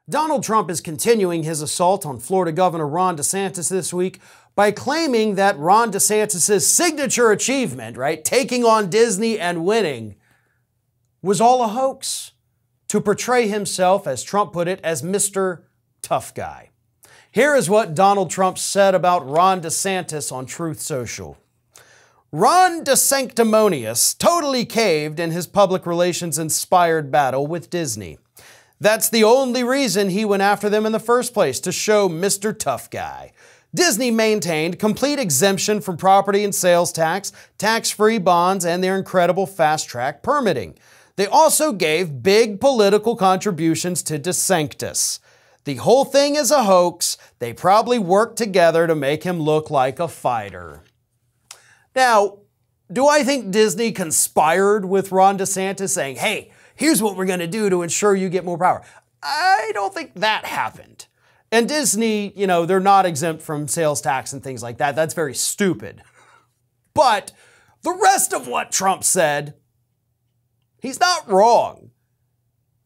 Donald Trump is continuing his assault on Florida Governor Ron DeSantis this week by claiming that Ron DeSantis' signature achievement, right, taking on Disney and winning, was all a hoax to portray himself, as Trump put it, as Mr. Tough Guy. Here is what Donald Trump said about Ron DeSantis on Truth Social. Ron DeSanctimonious totally caved in his public relations-inspired battle with Disney. That's the only reason he went after them in the first place, to show Mr. Tough Guy. Disney maintained complete exemption from property and sales tax, tax-free bonds, and their incredible fast-track permitting. They also gave big political contributions to DeSantis. The whole thing is a hoax. They probably worked together to make him look like a fighter. Now, do I think Disney conspired with Ron DeSantis saying, hey, here's what we're going to do to ensure you get more power? I don't think that happened. And Disney, they're not exempt from sales tax and things like that. That's very stupid. But the rest of what Trump said, he's not wrong.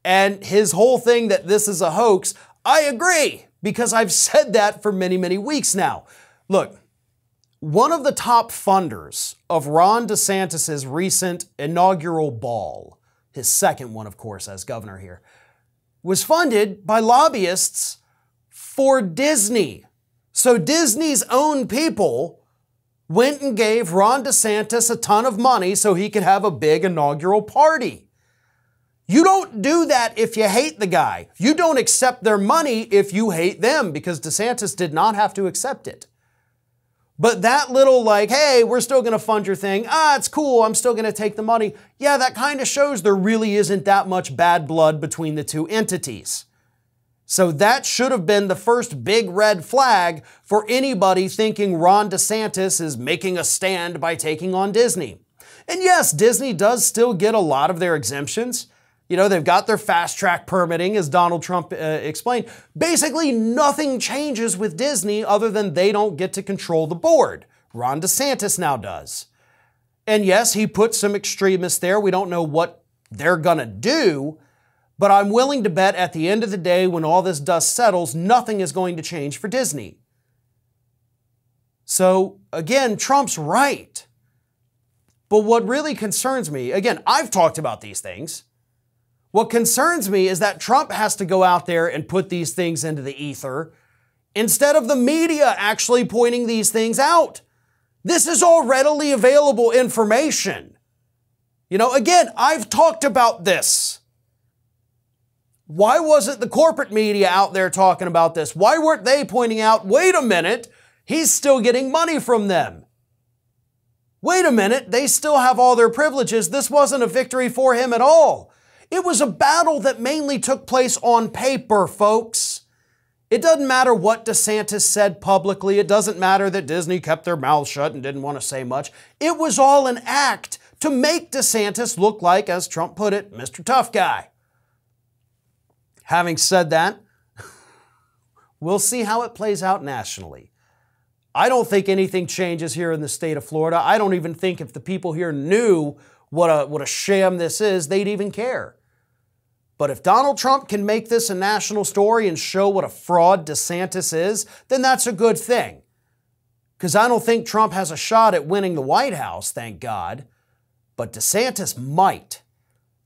And his whole thing that this is a hoax, I agree, because I've said that for many, many weeks now. Look, one of the top funders of Ron DeSantis' recent inaugural ball, his second one, of course, as governor here, was funded by lobbyists for Disney. So Disney's own people went and gave Ron DeSantis a ton of money so he could have a big inaugural party. You don't do that if you hate the guy. You don't accept their money if you hate them, because DeSantis did not have to accept it. But that little hey, we're still going to fund your thing. It's cool. I'm still going to take the money. Yeah, that kind of shows there really isn't that much bad blood between the two entities. So that should have been the first big red flag for anybody thinking Ron DeSantis is making a stand by taking on Disney. And yes, Disney does still get a lot of their exemptions. They've got their fast-track permitting, as Donald Trump explained. Basically, nothing changes with Disney other than they don't get to control the board. Ron DeSantis now does. And yes, he put some extremists there. We don't know what they're going to do, but I'm willing to bet at the end of the day, when all this dust settles, nothing is going to change for Disney. So, again, Trump's right. But what really concerns me, again, I've talked about these things. What concerns me is that Trump has to go out there and put these things into the ether instead of the media actually pointing these things out. This is all readily available information. Again, I've talked about this. Why wasn't the corporate media out there talking about this? Why weren't they pointing out, wait a minute, he's still getting money from them? Wait a minute, they still have all their privileges. This wasn't a victory for him at all. It was a battle that mainly took place on paper, folks. It doesn't matter what DeSantis said publicly. It doesn't matter that Disney kept their mouths shut and didn't want to say much. It was all an act to make DeSantis look like, as Trump put it, Mr. Tough Guy. Having said that, we'll see how it plays out nationally. I don't think anything changes here in the state of Florida. I don't even think if the people here knew what a sham this is, they'd even care. But if Donald Trump can make this a national story and show what a fraud DeSantis is, then that's a good thing. Because I don't think Trump has a shot at winning the White House, thank God. But DeSantis might.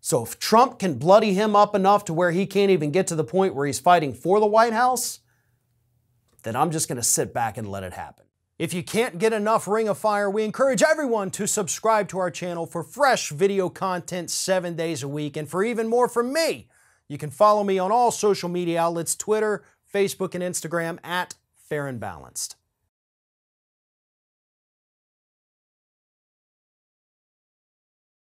So if Trump can bloody him up enough to where he can't even get to the point where he's fighting for the White House, then I'm just going to sit back and let it happen. If you can't get enough Ring of Fire, we encourage everyone to subscribe to our channel for fresh video content 7 days a week. And for even more from me, you can follow me on all social media outlets, Twitter, Facebook, and Instagram @FairandBalanced.